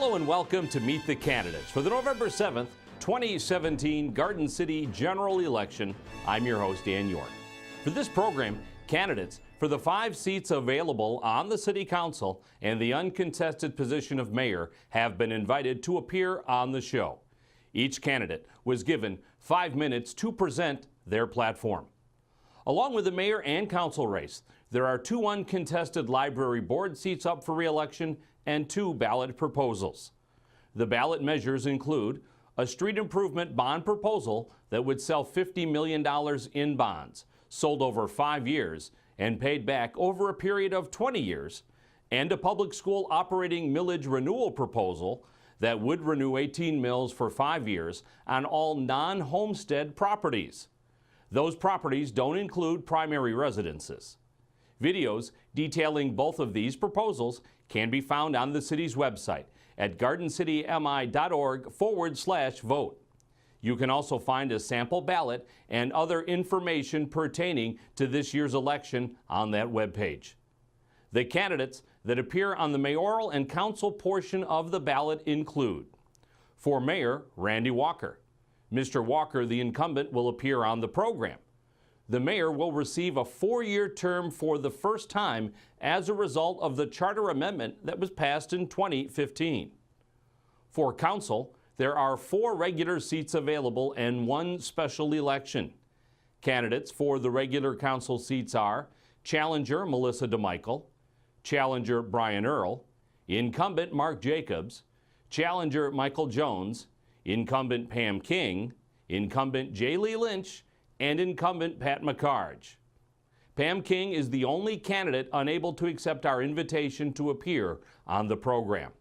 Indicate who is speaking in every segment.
Speaker 1: Hello and welcome to Meet the Candidates for the November 7th, 2017 Garden City General Election. I'm your host, Dan York. For this program, candidates for the 5 seats available on the City Council and the uncontested position of mayor have been invited to appear on the show. Each candidate was given 5 minutes to present their platform. Along with the mayor and council race, there are 2 uncontested library board seats up for re-election and 2 ballot proposals. The ballot measures include a street improvement bond proposal that would sell $50 million in bonds, sold over 5 years and paid back over a period of 20 years, and a public school operating millage renewal proposal that would renew 18 mills for 5 years on all non-homestead properties. Those properties don't include primary residences. Videos detailing both of these proposals can be found on the city's website at gardencitymi.org/vote. You can also find a sample ballot and other information pertaining to this year's election on that webpage. The candidates that appear on the mayoral and council portion of the ballot include: for Mayor, Randy Walker. Mr. Walker, the incumbent, will appear on the program. The mayor will receive a 4-year term for the first time as a result of the charter amendment that was passed in 2015. For council, there are 4 regular seats available and 1 special election. Candidates for the regular council seats are challenger Melissa DeMichael, challenger Brian Earl, incumbent Mark Jacobs, challenger Michael Jones, incumbent Pam King, incumbent Lee Lynch, and incumbent Pat McCarge. Pam King is the only candidate unable to accept our invitation to appear on the program.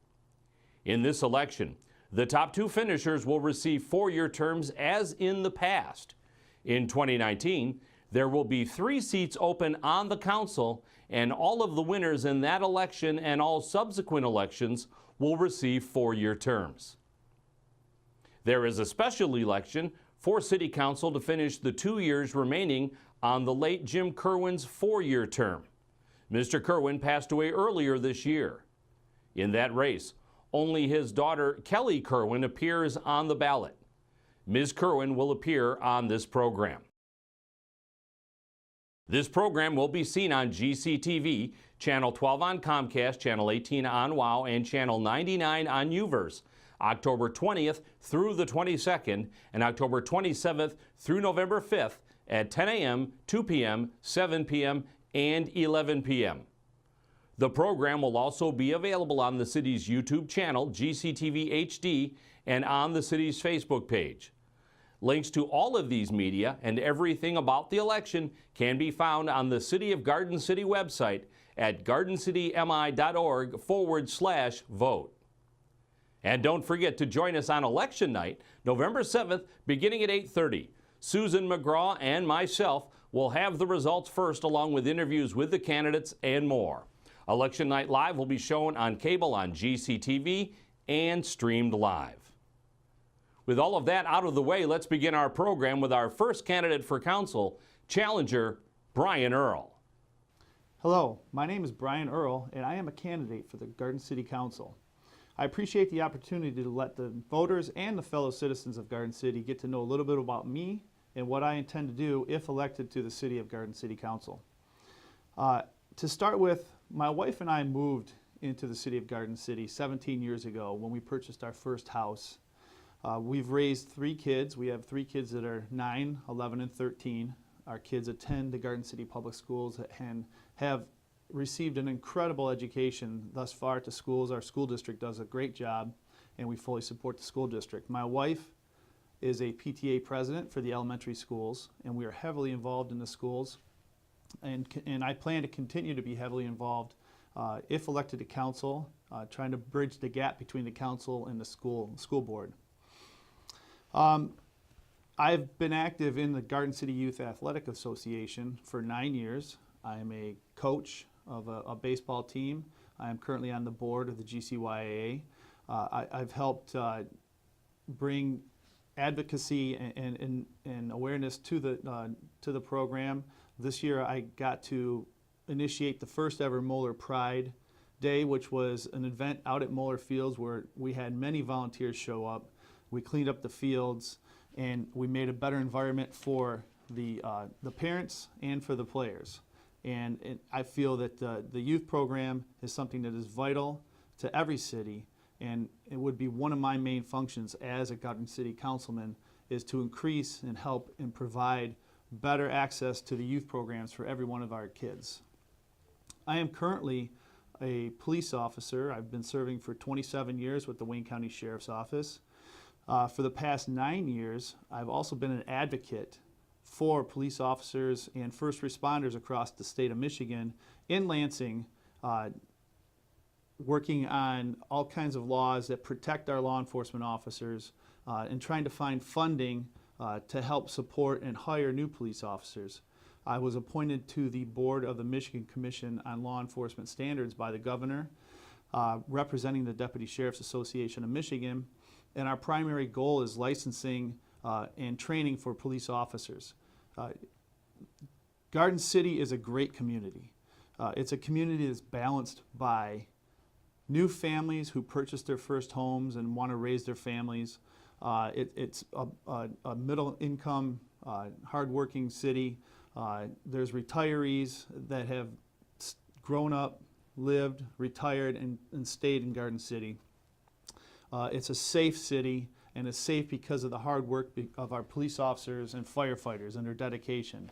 Speaker 1: In this election, the top 2 finishers will receive 4-year terms as in the past. In 2019, there will be 3 seats open on the council, and all of the winners in that election and all subsequent elections will receive 4-year terms. There is a special election for City Council to finish the 2 years remaining on the late Jim Kerwin's 4-year term. Mr. Kerwin passed away earlier this year. In that race, only his daughter Kelly Kerwin appears on the ballot. Ms. Kerwin will appear on this program. This program will be seen on GCTV, Channel 12 on Comcast, Channel 18 on WOW, and Channel 99 on UVerse, October 20th through the 22nd, and October 27th through November 5th at 10 a.m., 2 p.m., 7 p.m., and 11 p.m. The program will also be available on the city's YouTube channel, GCTV HD, and on the city's Facebook page. Links to all of these media and everything about the election can be found on the City of Garden City website at gardencitymi.org/vote. And don't forget to join us on election night, November 7th, beginning at 8:30. Susan McGraw and myself will have the results first, along with interviews with the candidates and more. Election Night Live will be shown on cable on GCTV and streamed live. With all of that out of the way, let's begin our program with our first candidate for council, challenger Brian Earl.
Speaker 2: Hello, my name is Brian Earl, and I am a candidate for the Garden City Council. I appreciate the opportunity to let the voters and the fellow citizens of Garden City get to know a little bit about me and what I intend to do if elected to the City of Garden City Council. To start with, my wife and I moved into the City of Garden City 17 years ago when we purchased our first house. We've raised 3 kids. We have 3 kids that are 9, 11, and 13. Our kids attend the Garden City Public Schools and have received an incredible education thus far to schools. Our school district does a great job, and we fully support the school district. My wife is a PTA president for the elementary schools, and we are heavily involved in the schools, and I plan to continue to be heavily involved if elected to council, trying to bridge the gap between the council and the school board. I've been active in the Garden City Youth Athletic Association for 9 years. I am a coach of a baseball team. I am currently on the board of the GCYAA. I've helped bring advocacy and awareness to the program. This year I got to initiate the first ever Moeller Pride day, which was an event out at Moeller Fields where we had many volunteers show up. We cleaned up the fields and we made a better environment for the parents and for the players. And I feel that the youth program is something that is vital to every city, and it would be one of my main functions as a Garden City councilman is to increase and help and provide better access to the youth programs for every one of our kids. I am currently a police officer. I've been serving for 27 years with the Wayne County Sheriff's Office. For the past 9 years, I've also been an advocate for police officers and first responders across the state of Michigan in Lansing, working on all kinds of laws that protect our law enforcement officers and trying to find funding to help support and hire new police officers. I was appointed to the board of the Michigan Commission on Law Enforcement Standards by the governor, representing the Deputy Sheriff's Association of Michigan, and our primary goal is licensing and training for police officers. Garden City is a great community. It's a community that's balanced by new families who purchase their first homes and want to raise their families. It's a middle income, hardworking city. There's retirees that have grown up, lived, retired, and stayed in Garden City. It's a safe city, and it's safe because of the hard work of our police officers and firefighters and their dedication.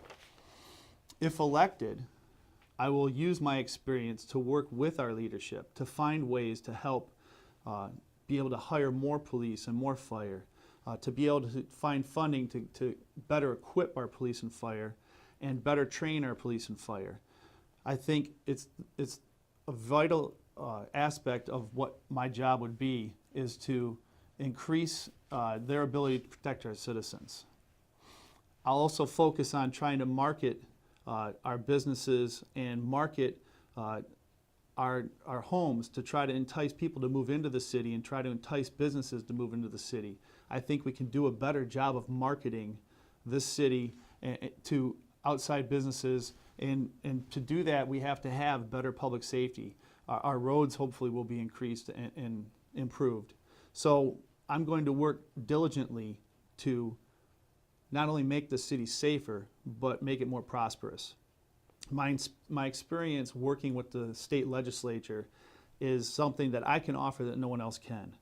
Speaker 2: If elected, I will use my experience to work with our leadership to find ways to help be able to hire more police and more fire, to be able to find funding to better equip our police and fire, and better train our police and fire. I think it's a vital aspect of what my job would be is to increase their ability to protect our citizens. I'll also focus on trying to market our businesses and market our homes to try to entice people to move into the city and try to entice businesses to move into the city. I think we can do a better job of marketing this city to outside businesses, and to do that we have to have better public safety. Our roads hopefully will be increased and improved. So I'm going to work diligently to not only make the city safer, but make it more prosperous. My experience working with the state legislature is something that I can offer that no one else can.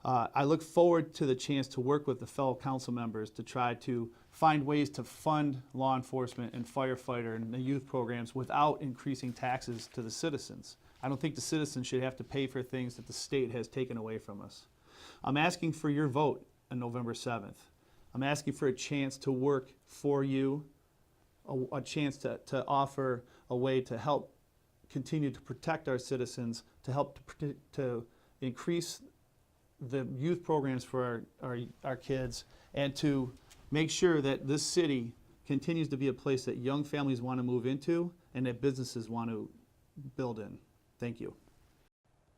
Speaker 2: I look forward to the chance to work with the fellow council members to try to find ways to fund law enforcement and firefighter and the youth programs without increasing taxes to the citizens. I don't think the citizens should have to pay for things that the state has taken away from us. I'm asking for your vote on November 7th. I'm asking for a chance to work for you, a chance to offer a way to help continue to protect our citizens, to help to increase the youth programs for our kids, and to make sure that this city continues to be a place that young families want to move into and that businesses want to build in. Thank you.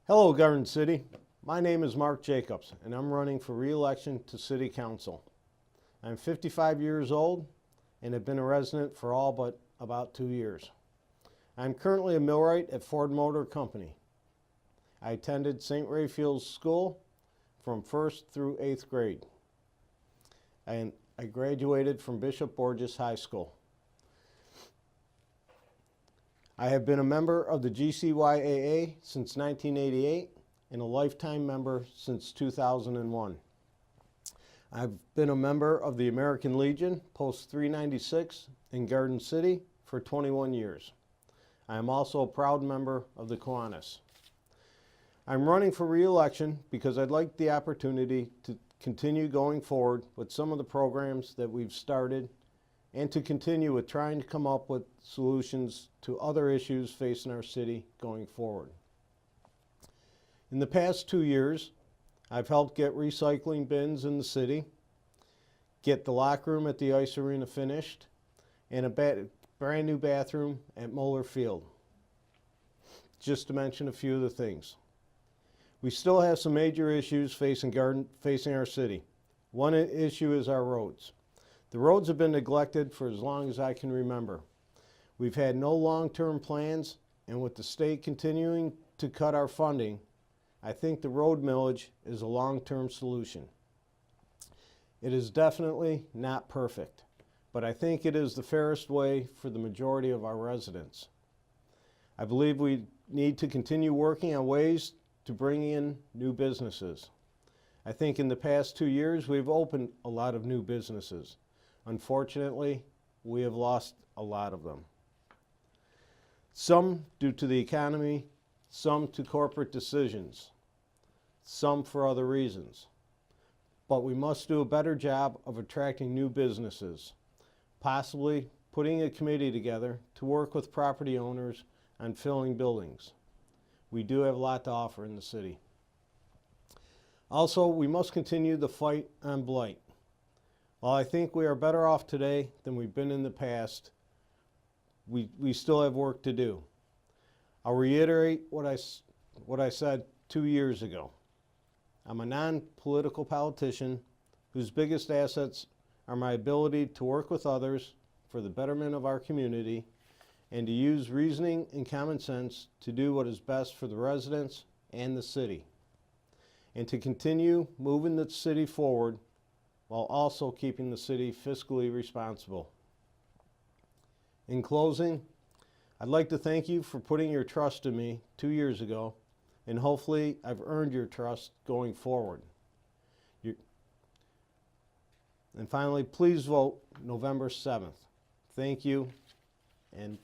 Speaker 3: Hello, Garden City. My name is Mark Jacobson, and I'm running for re-election to City Council. I'm 55 years old and have been a resident for all but about 2 years. I'm currently a millwright at Ford Motor Company. I attended St. Raphael's School from 1st through 8th grade, and I graduated from Bishop Borges High School. I have been a member of the GCYAA since 1988 and a lifetime member since 2001. I've been a member of the American Legion, Post 396 in Garden City for 21 years. I am also a proud member of the Kiwanis. I'm running for re-election because I'd like the opportunity to continue going forward with some of the programs that we've started and to continue with trying to come up with solutions to other issues facing our city going forward. In the past 2 years, I've helped get recycling bins in the city, get the locker room at the ice arena finished, and a brand new bathroom at Moeller Field, just to mention a few of the things. We still have some major issues facing our city. One issue is our roads. The roads have been neglected for as long as I can remember. We've had no long-term plans, and with the state continuing to cut our funding, I think the road millage is a long-term solution. It is definitely not perfect, but I think it is the fairest way for the majority of our residents. I believe we need to continue working on ways to bring in new businesses. I think in the past 2 years we've opened a lot of new businesses. Unfortunately, we have lost a lot of them. Some due to the economy, some to corporate decisions, some for other reasons. But we must do a better job of attracting new businesses, possibly putting a committee together to work with property owners on filling buildings. We do have a lot to offer in the city. Also, we must continue the fight on blight. While I think we are better off today than we've been in the past, we still have work to do. I'll reiterate what I said 2 years ago. I'm a non-political politician whose biggest assets are my ability to work with others for the betterment of our community and to use reasoning and common sense to do what is best for the residents and the city, and to continue moving the city forward while also keeping the city fiscally responsible. In closing, I'd like to thank you for putting your trust in me 2 years ago, and hopefully I've earned your trust going forward. And finally, please vote November 7th. Thank you, and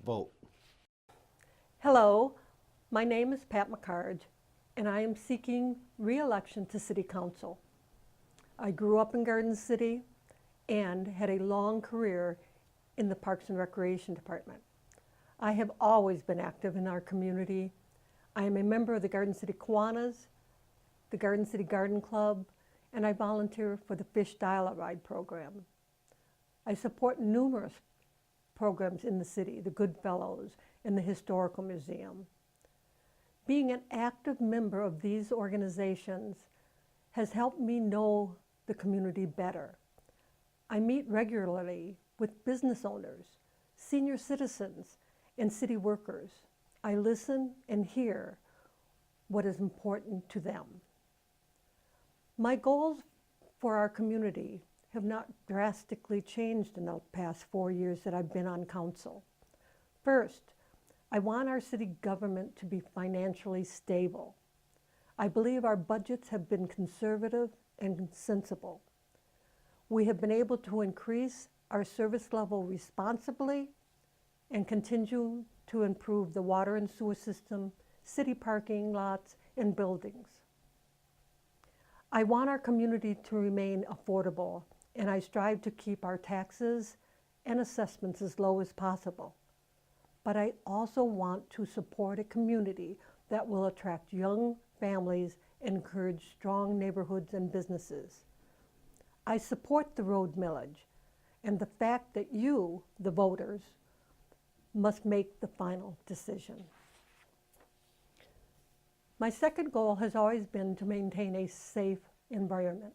Speaker 3: vote.
Speaker 4: Hello, my name is Pat McCarge, and I am seeking re-election to City Council. I grew up in Garden City and had a long career in the Parks and Recreation Department. I have always been active in our community. I am a member of the Garden City Kiwanis, the Garden City Garden Club, and I volunteer for the Fish Dial-A-Ride program. I support numerous programs in the city, the Good Fellows and the Historical Museum. Being an active member of these organizations has helped me know the community better. I meet regularly with business owners, senior citizens, and city workers. I listen and hear what is important to them. My goals for our community have not drastically changed in the past 4 years that I've been on council. First, I want our city government to be financially stable. I believe our budgets have been conservative and sensible. We have been able to increase our service level responsibly and continue to improve the water and sewer system, city parking lots, and buildings. I want our community to remain affordable, and I strive to keep our taxes and assessments as low as possible. But I also want to support a community that will attract young families and encourage strong neighborhoods and businesses. I support the road millage and the fact that you, the voters, must make the final decision. My second goal has always been to maintain a safe environment,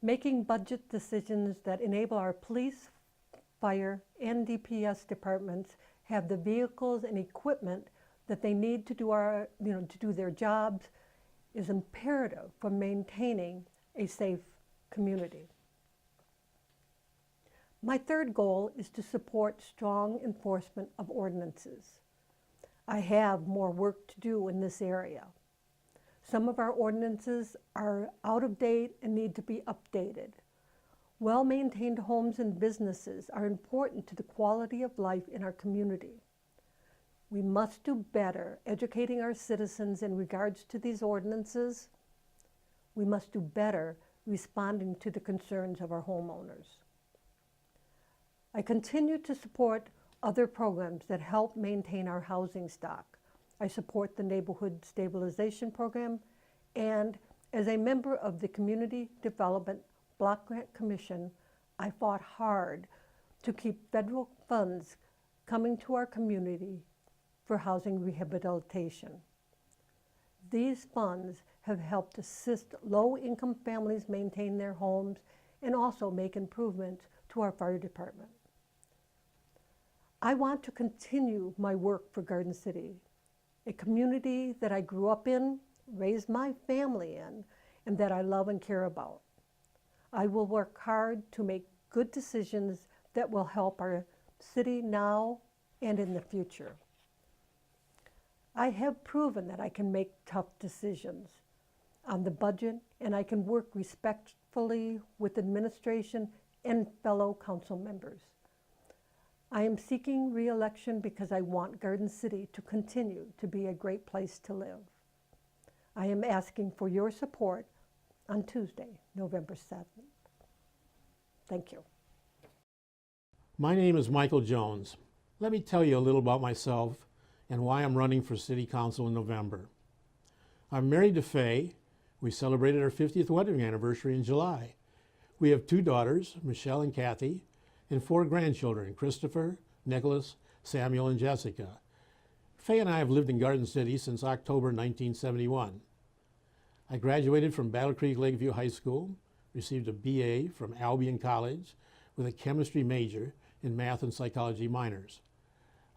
Speaker 4: making budget decisions that enable our police, fire, and DPS departments have the vehicles and equipment that they need to do their jobs is imperative for maintaining a safe community. My third goal is to support strong enforcement of ordinances. I have more work to do in this area. Some of our ordinances are out of date and need to be updated. Well-maintained homes and businesses are important to the quality of life in our community. We must do better educating our citizens in regards to these ordinances. We must do better responding to the concerns of our homeowners. I continue to support other programs that help maintain our housing stock. I support the Neighborhood Stabilization Program, and as a member of the Community Development Block Grant Commission, I fought hard to keep federal funds coming to our community for housing rehabilitation. These funds have helped assist low-income families maintain their homes and also make improvements to our fire department. I want to continue my work for Garden City. a community that I grew up in, raised my family in, and that I love and care about. I will work hard to make good decisions that will help our city now and in the future. I have proven that I can make tough decisions on the budget, and I can work respectfully with administration and fellow council members. I am seeking re-election because I want Garden City to continue to be a great place to live. I am asking for your support on Tuesday, November 7th. Thank you.
Speaker 5: My name is Michael Jones. Let me tell you a little about myself and why I'm running for City Council in November. I'm married to Faye. We celebrated our 50th wedding anniversary in July. We have 2 daughters, Michelle and Kathy, and 4 grandchildren, Christopher, Nicholas, Samuel, and Jessica. Faye and I have lived in Garden City since October 1971. I graduated from Battle Creek Lakeview High School, received a BA from Albion College with a chemistry major in math and psychology minors.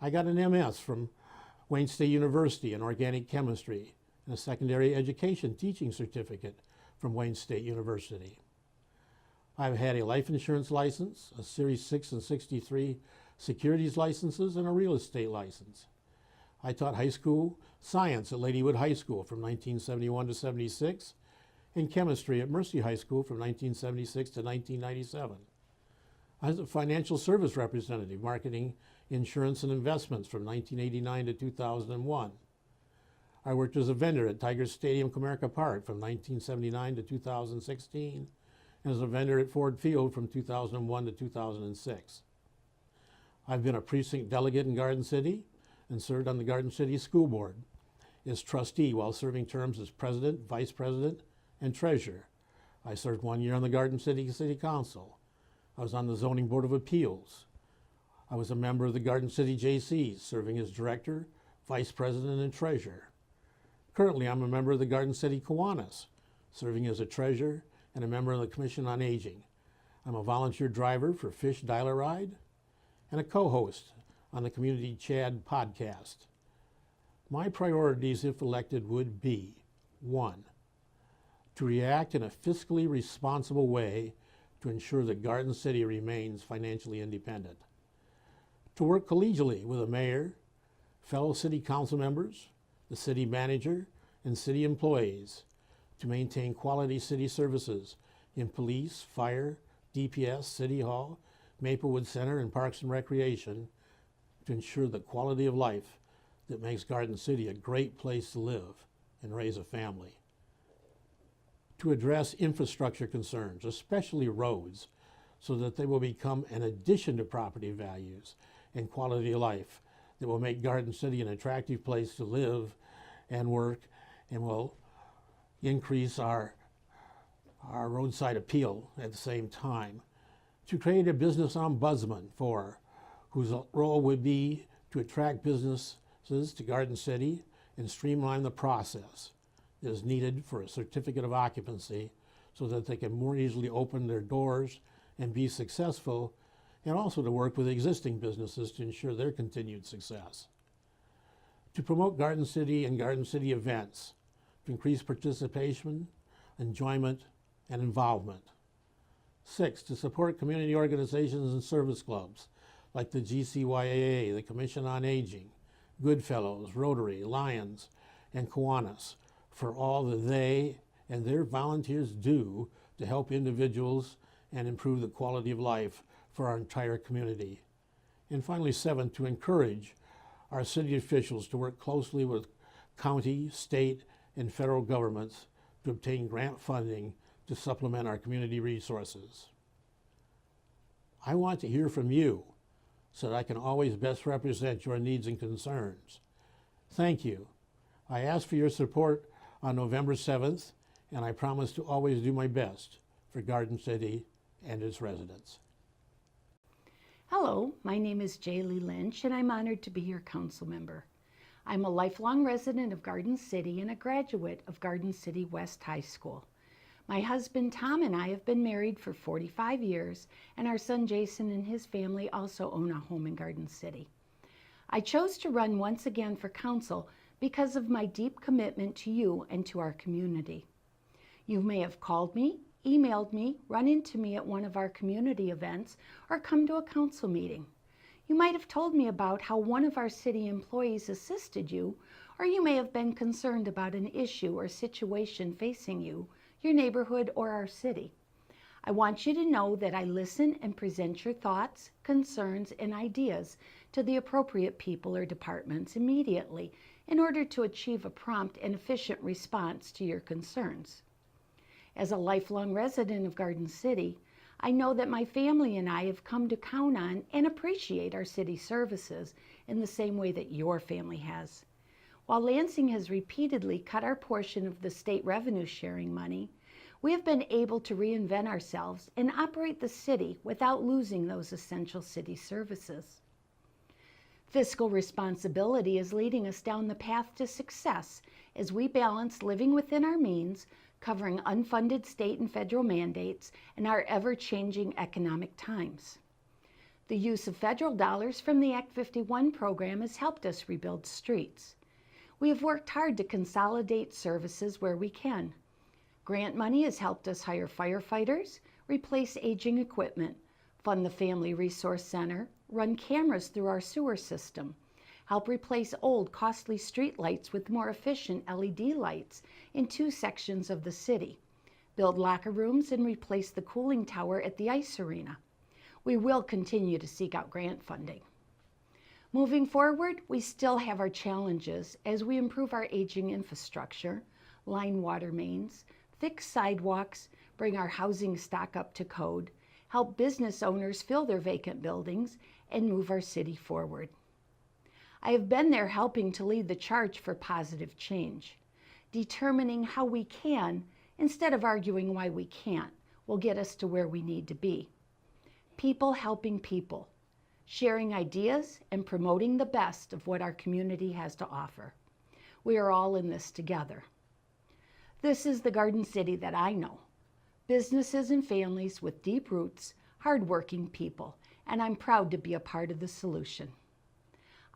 Speaker 5: I got an MS from Wayne State University in organic chemistry and a secondary education teaching certificate from Wayne State University. I've had a life insurance license, a Series 6 and 63 securities licenses, and a real estate license. I taught high school science at Ladywood High School from 1971 to 76, and chemistry at Mercy High School from 1976 to 1997. I was a financial service representative, marketing insurance and investments from 1989 to 2001. I worked as a vendor at Tiger Stadium, Comerica Park from 1979 to 2016, and as a vendor at Ford Field from 2001 to 2006. I've been a precinct delegate in Garden City and served on the Garden City School Board as trustee while serving terms as president, vice president, and treasurer. I served 1 year on the Garden City City Council. I was on the Zoning Board of Appeals. I was a member of the Garden City JCs, serving as director, vice president, and treasurer. Currently, I'm a member of the Garden City Kiwanis, serving as a treasurer and a member of the Commission on Aging. I'm a volunteer driver for Fish Dial-A-Ride and a co-host on the Community Chad podcast. My priorities, if elected, would be 1, to react in a fiscally responsible way to ensure that Garden City remains financially independent, to work collegially with the mayor, fellow city council members, the city manager, and city employees to maintain quality city services in police, fire, DPS, City Hall, Maplewood Center, and Parks and Recreation to ensure the quality of life that makes Garden City a great place to live and raise a family. To address infrastructure concerns, especially roads, so that they will become an addition to property values and quality of life that will make Garden City an attractive place to live and work and will increase our roadside appeal at the same time. To create a business ombudsman whose role would be to attract businesses to Garden City and streamline the process that is needed for a certificate of occupancy so that they can more easily open their doors and be successful, and also to work with existing businesses to ensure their continued success. To promote Garden City and Garden City events, to increase participation, enjoyment, and involvement. 6, to support community organizations and service clubs like the GCYAA, the Commission on Aging, Goodfellows, Rotary, Lions, and Kiwanis for all that they and their volunteers do to help individuals and improve the quality of life for our entire community. And finally, 7, to encourage our city officials to work closely with county, state, and federal governments to obtain grant funding to supplement our community resources. I want to hear from you so that I can always best represent your needs and concerns. Thank you. I ask for your support on November 7th, and I promise to always do my best for Garden City and its residents.
Speaker 6: Hello, my name is Lee Lynch, and I'm honored to be your council member. I'm a lifelong resident of Garden City and a graduate of Garden City West High School. My husband Tom and I have been married for 45 years, and our son Jason and his family also own a home in Garden City. I chose to run once again for council because of my deep commitment to you and to our community. You may have called me, emailed me, run into me at one of our community events, or come to a council meeting. You might have told me about how one of our city employees assisted you, or you may have been concerned about an issue or situation facing you, your neighborhood, or our city. I want you to know that I listen and present your thoughts, concerns, and ideas to the appropriate people or departments immediately in order to achieve a prompt and efficient response to your concerns. As a lifelong resident of Garden City, I know that my family and I have come to count on and appreciate our city services in the same way that your family has. While Lansing has repeatedly cut our portion of the state revenue sharing money, we have been able to reinvent ourselves and operate the city without losing those essential city services. Fiscal responsibility is leading us down the path to success as we balance living within our means, covering unfunded state and federal mandates, and our ever-changing economic times. The use of federal dollars from the Act 51 program has helped us rebuild streets. We have worked hard to consolidate services where we can. Grant money has helped us hire firefighters, replace aging equipment, fund the Family Resource Center, run cameras through our sewer system, help replace old, costly street lights with more efficient LED lights in 2 sections of the city, build locker rooms, and replace the cooling tower at the ice arena. We will continue to seek out grant funding. Moving forward, we still have our challenges as we improve our aging infrastructure, line water mains, fix sidewalks, bring our housing stock up to code, help business owners fill their vacant buildings, and move our city forward. I have been there helping to lead the charge for positive change. Determining how we can, instead of arguing why we can't, will get us to where we need to be. People helping people, sharing ideas and promoting the best of what our community has to offer. We are all in this together. This is the Garden City that I know. Businesses and families with deep roots, hardworking people, and I'm proud to be a part of the solution.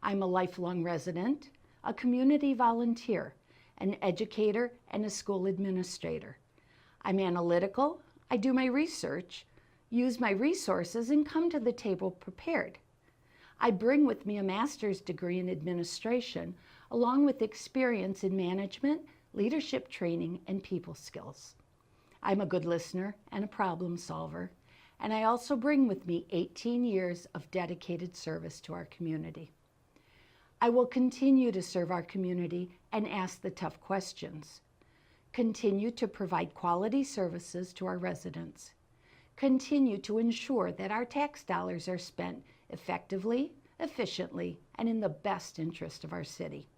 Speaker 6: I'm a lifelong resident, a community volunteer, an educator, and a school administrator. I'm analytical, I do my research, use my resources, and come to the table prepared. I bring with me a master's degree in administration, along with experience in management, leadership training, and people skills. I'm a good listener and a problem solver, and I also bring with me 18 years of dedicated service to our community. I will continue to serve our community and ask the tough questions. Continue to provide quality services to our residents. Continue to ensure that our tax dollars are spent effectively, efficiently, and in the best interest of our city.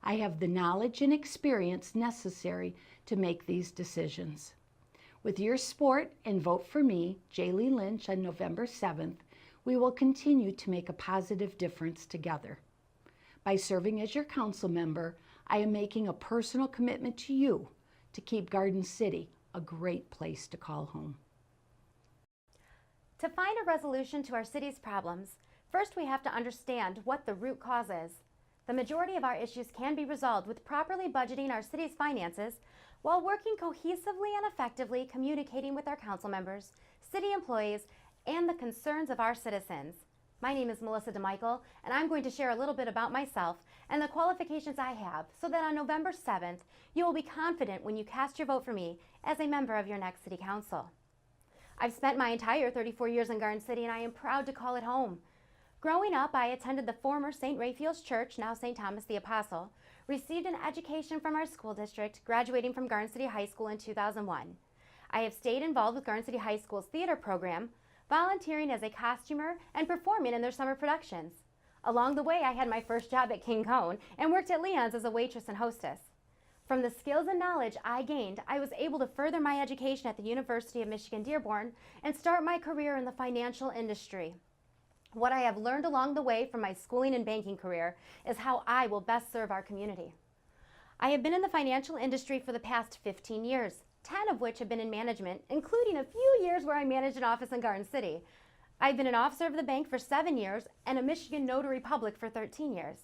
Speaker 6: I have the knowledge and experience necessary to make these decisions. With your support and vote for me, Lee Lynch, on November 7th, we will continue to make a positive difference together. By serving as your council member, I am making a personal commitment to you to keep Garden City a great place to call home.
Speaker 7: To find a resolution to our city's problems, first we have to understand what the root cause is. The majority of our issues can be resolved with properly budgeting our city's finances while working cohesively and effectively communicating with our council members, city employees, and the concerns of our citizens. My name is Melissa DeMichael, and I'm going to share a little bit about myself and the qualifications I have so that on November 7th, you will be confident when you cast your vote for me as a member of your next city council. I've spent my entire 34 years in Garden City, and I am proud to call it home. Growing up, I attended the former St. Raphael's Church, now St. Thomas the Apostle, received an education from our school district, graduating from Garden City High School in 2001. I have stayed involved with Garden City High School's theater program, volunteering as a costumer and performing in their summer productions. Along the way, I had my first job at King Cone and worked at Leon's as a waitress and hostess. From the skills and knowledge I gained, I was able to further my education at the University of Michigan Dearborn and start my career in the financial industry. What I have learned along the way from my schooling and banking career is how I will best serve our community. I have been in the financial industry for the past 15 years, 10 of which have been in management, including a few years where I managed an office in Garden City. I've been an officer of the bank for 7 years and a Michigan notary public for 13 years.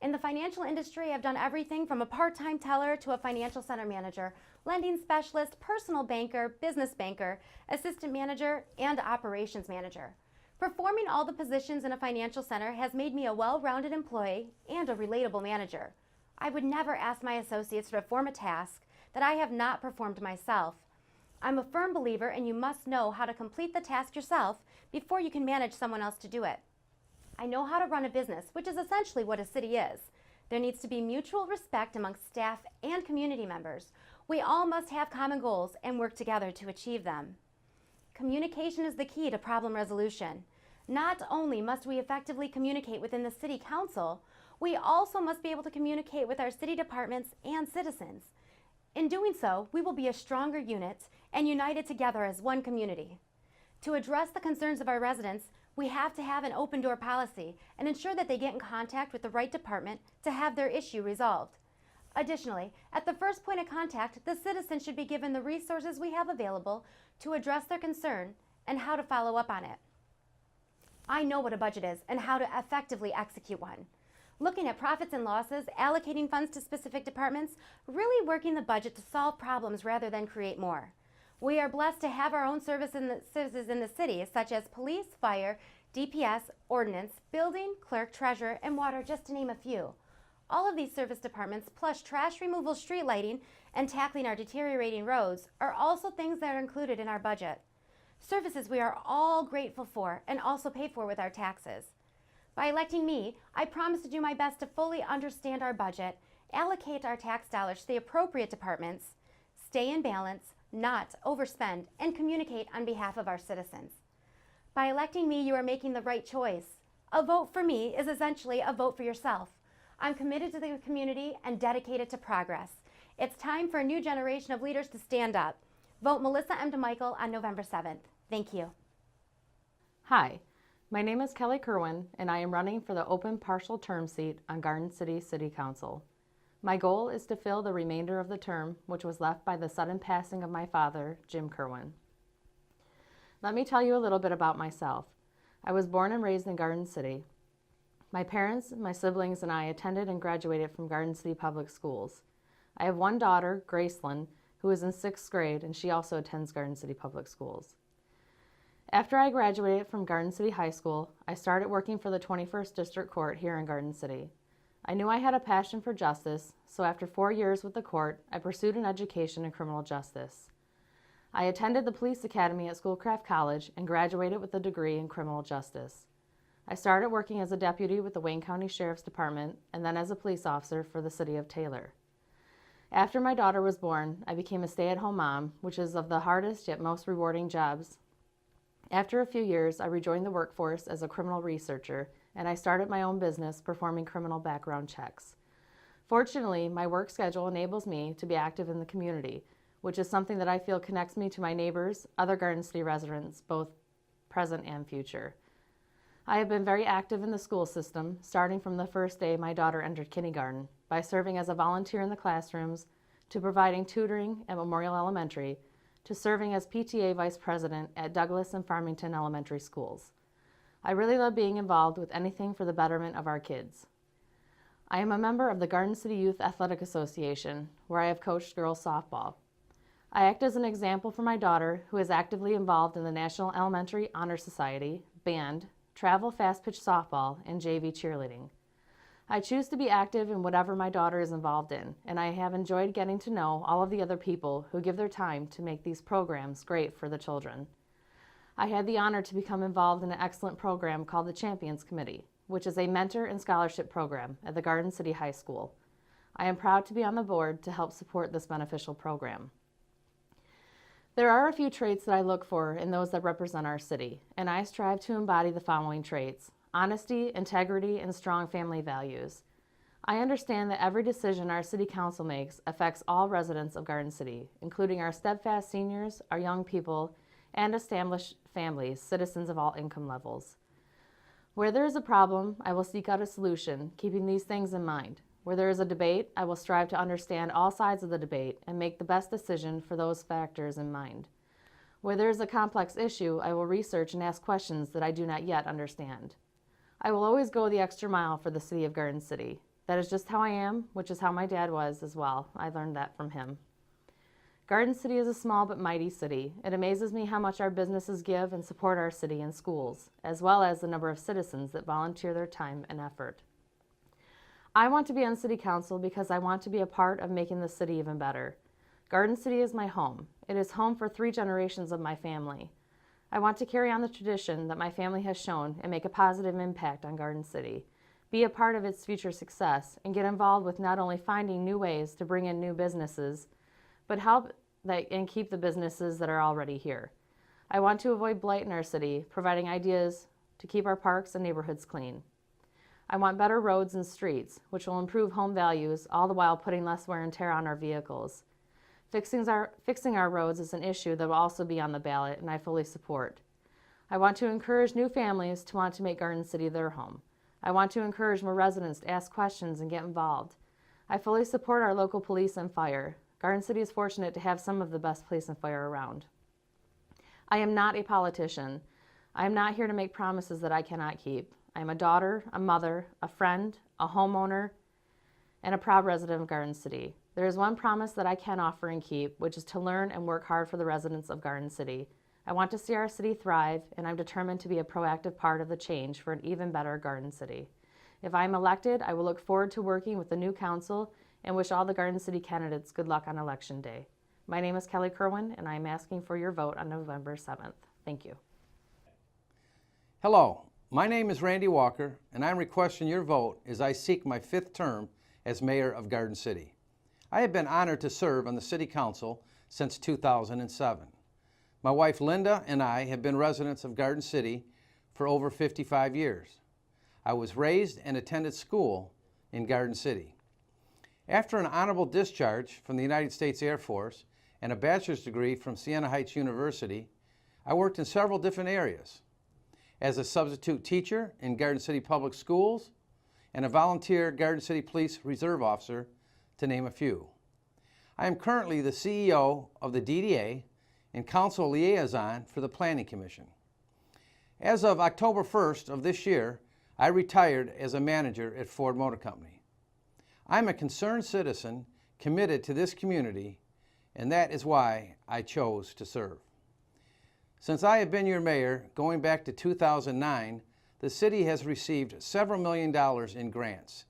Speaker 7: In the financial industry, I've done everything from a part-time teller to a financial center manager, lending specialist, personal banker, business banker, assistant manager, and operations manager. Performing all the positions in a financial center has made me a well-rounded employee and a relatable manager. I would never ask my associates to perform a task that I have not performed myself. I'm a firm believer in you must know how to complete the task yourself before you can manage someone else to do it. I know how to run a business, which is essentially what a city is. There needs to be mutual respect amongst staff and community members. We all must have common goals and work together to achieve them. Communication is the key to problem resolution. Not only must we effectively communicate within the City Council, we also must be able to communicate with our city departments and citizens. In doing so, we will be a stronger unit and united together as one community. To address the concerns of our residents, we have to have an open door policy and ensure that they get in contact with the right department to have their issue resolved. Additionally, at the first point of contact, the citizen should be given the resources we have available to address their concern and how to follow up on it. I know what a budget is and how to effectively execute one. Looking at profits and losses, allocating funds to specific departments, really working the budget to solve problems rather than create more. We are blessed to have our own services in the city, such as police, fire, DPS, ordnance, building, clerk, treasurer, and water, just to name a few. All of these service departments, plus trash removal, street lighting, and tackling our deteriorating roads, are also things that are included in our budget. Services we are all grateful for and also pay for with our taxes. By electing me, I promise to do my best to fully understand our budget, allocate our tax dollars to the appropriate departments, stay in balance, not overspend, and communicate on behalf of our citizens. By electing me, you are making the right choice. A vote for me is essentially a vote for yourself. I'm committed to the community and dedicated to progress. It's time for a new generation of leaders to stand up. Vote Melissa M. DeMichael on November 7th. Thank you.
Speaker 8: Hi, my name is Kelly Kerwin, and I am running for the open partial term seat on Garden City City Council. My goal is to fill the remainder of the term, which was left by the sudden passing of my father, Jim Kerwin. Let me tell you a little bit about myself. I was born and raised in Garden City. My parents, my siblings, and I attended and graduated from Garden City Public Schools. I have one daughter, Gracelyn, who is in 6th grade, and she also attends Garden City Public Schools. After I graduated from Garden City High School, I started working for the 21st District Court here in Garden City. I knew I had a passion for justice, so after 4 years with the court, I pursued an education in criminal justice. I attended the police academy at Schoolcraft College and graduated with a degree in criminal justice. I started working as a deputy with the Wayne County Sheriff's Department and then as a police officer for the city of Taylor. After my daughter was born, I became a stay-at-home mom, which is of the hardest yet most rewarding jobs. After a few years, I rejoined the workforce as a criminal researcher, and I started my own business performing criminal background checks. Fortunately, my work schedule enables me to be active in the community, which is something that I feel connects me to my neighbors, other Garden City residents, both present and future. I have been very active in the school system, starting from the first day my daughter entered kindergarten, by serving as a volunteer in the classrooms, to providing tutoring at Memorial Elementary, to serving as PTA Vice President at Douglas and Farmington Elementary Schools. I really love being involved with anything for the betterment of our kids. I am a member of the Garden City Youth Athletic Association, where I have coached girls softball. I act as an example for my daughter, who is actively involved in the National Elementary Honor Society, band, travel fast-pitch softball, and JV cheerleading. I choose to be active in whatever my daughter is involved in, and I have enjoyed getting to know all of the other people who give their time to make these programs great for the children. I had the honor to become involved in an excellent program called the Champions Committee, which is a mentor and scholarship program at the Garden City High School. I am proud to be on the board to help support this beneficial program. There are a few traits that I look for in those that represent our city, and I strive to embody the following traits: honesty, integrity, and strong family values. I understand that every decision our City Council makes affects all residents of Garden City, including our steadfast seniors, our young people, and established families, citizens of all income levels. Where there is a problem, I will seek out a solution, keeping these things in mind. Where there is a debate, I will strive to understand all sides of the debate and make the best decision for those factors in mind. Where there is a complex issue, I will research and ask questions that I do not yet understand. I will always go the extra mile for the city of Garden City. That is just how I am, which is how my dad was as well. I learned that from him. Garden City is a small but mighty city. It amazes me how much our businesses give and support our city and schools, as well as the number of citizens that volunteer their time and effort. I want to be on City Council because I want to be a part of making the city even better. Garden City is my home. It is home for 3 generations of my family. I want to carry on the tradition that my family has shown and make a positive impact on Garden City, be a part of its future success, and get involved with not only finding new ways to bring in new businesses, but help and keep the businesses that are already here. I want to avoid blight in our city, providing ideas to keep our parks and neighborhoods clean. I want better roads and streets, which will improve home values, all the while putting less wear and tear on our vehicles. Fixing our roads is an issue that will also be on the ballot, and I fully support. I want to encourage new families to want to make Garden City their home. I want to encourage more residents to ask questions and get involved. I fully support our local police and fire. Garden City is fortunate to have some of the best police and fire around. I am not a politician. I am not here to make promises that I cannot keep. I am a daughter, a mother, a friend, a homeowner, and a proud resident of Garden City. There is one promise that I can offer and keep, which is to learn and work hard for the residents of Garden City. I want to see our city thrive, and I'm determined to be a proactive part of the change for an even better Garden City. If I'm elected, I will look forward to working with the new council and wish all the Garden City candidates good luck on Election Day. My name is Kelly Kerwin, and I am asking for your vote on November 7th. Thank you.
Speaker 9: Hello, my name is Randy Walker, and I'm requesting your vote as I seek my 5th term as mayor of Garden City. I have been honored to serve on the City Council since 2007. My wife Linda and I have been residents of Garden City for over 55 years. I was raised and attended school in Garden City. After an honorable discharge from the United States Air Force and a bachelor's degree from Siena Heights University, I worked in several different areas. As a substitute teacher in Garden City Public Schools and a volunteer Garden City Police Reserve Officer, to name a few. I am currently the CEO of the DDA and Council Liaison for the Planning Commission. As of October 1st of this year, I retired as a manager at Ford Motor Company. I'm a concerned citizen committed to this community, and that is why I chose to serve. Since I have been your mayor, going back to 2009, the city has received several $millions in grants.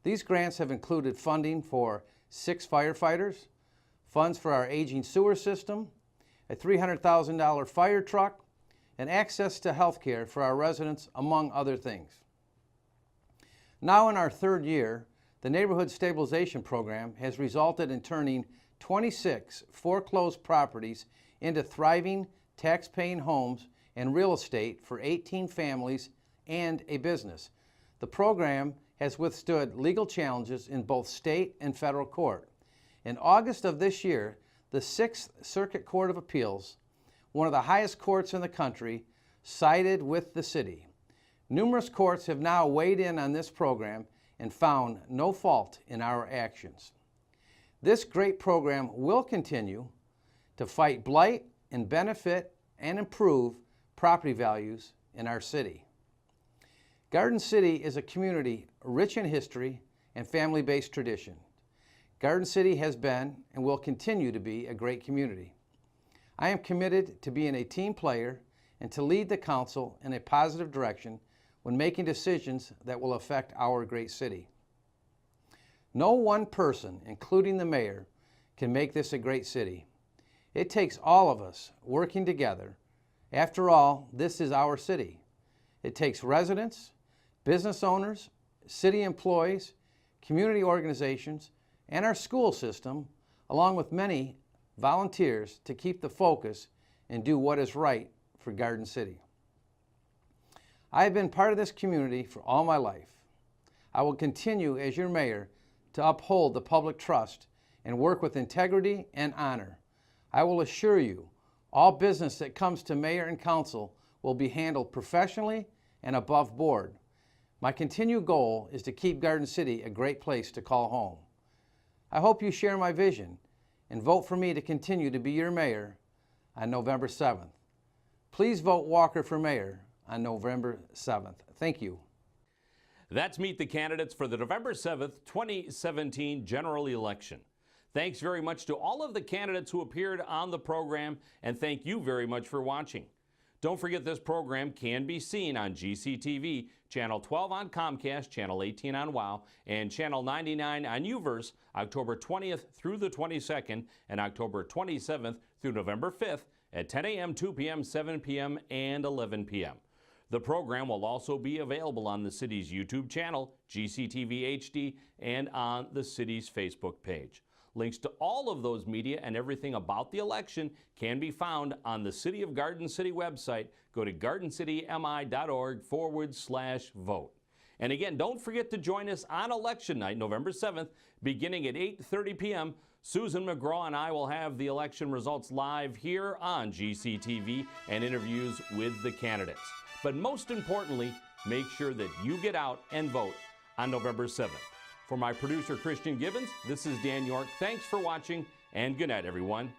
Speaker 9: These grants have included funding for 6 firefighters, funds for our aging sewer system, a $300,000 fire truck, and access to health care for our residents, among other things. Now in our 3rd year, the Neighborhood Stabilization Program has resulted in turning 26 foreclosed properties into thriving, tax-paying homes and real estate for 18 families and a business. The program has withstood legal challenges in both state and federal court. In August of this year, the 6th Circuit Court of Appeals, one of the highest courts in the country, sided with the city. Numerous courts have now weighed in on this program and found no fault in our actions. This great program will continue to fight blight and benefit and improve property values in our city. Garden City is a community rich in history and family-based tradition. Garden City has been and will continue to be a great community. I am committed to being a team player and to lead the council in a positive direction when making decisions that will affect our great city. No one person, including the mayor, can make this a great city. It takes all of us working together. After all, this is our city. It takes residents, business owners, city employees, community organizations, and our school system, along with many volunteers, to keep the focus and do what is right for Garden City. I have been part of this community for all my life. I will continue as your mayor to uphold the public trust and work with integrity and honor. I will assure you, all business that comes to mayor and council will be handled professionally and above board. My continued goal is to keep Garden City a great place to call home. I hope you share my vision and vote for me to continue to be your mayor on November 7th. Please vote Walker for mayor on November 7th. Thank you.
Speaker 1: That's Meet the Candidates for the November 7th, 2017 general election. Thanks very much to all of the candidates who appeared on the program, and thank you very much for watching. Don't forget this program can be seen on GCTV, Channel 12 on Comcast, Channel 18 on WOW, and Channel 99 on UVerse, October 20th through the 22nd, and October 27th through November 5th at 10 a.m., 2 p.m., 7 p.m., and 11 p.m. The program will also be available on the city's YouTube channel, GCTV HD, and on the city's Facebook page. Links to all of those media and everything about the election can be found on the City of Garden City website. Go to gardencitymi.org/vote. And again, don't forget to join us on election night, November 7th, beginning at 8:30 p.m. Susan McGraw and I will have the election results live here on GCTV and interviews with the candidates. But most importantly, make sure that you get out and vote on November 7th. For my producer, Christian Gibbons, this is Dan York. Thanks for watching, and good night, everyone.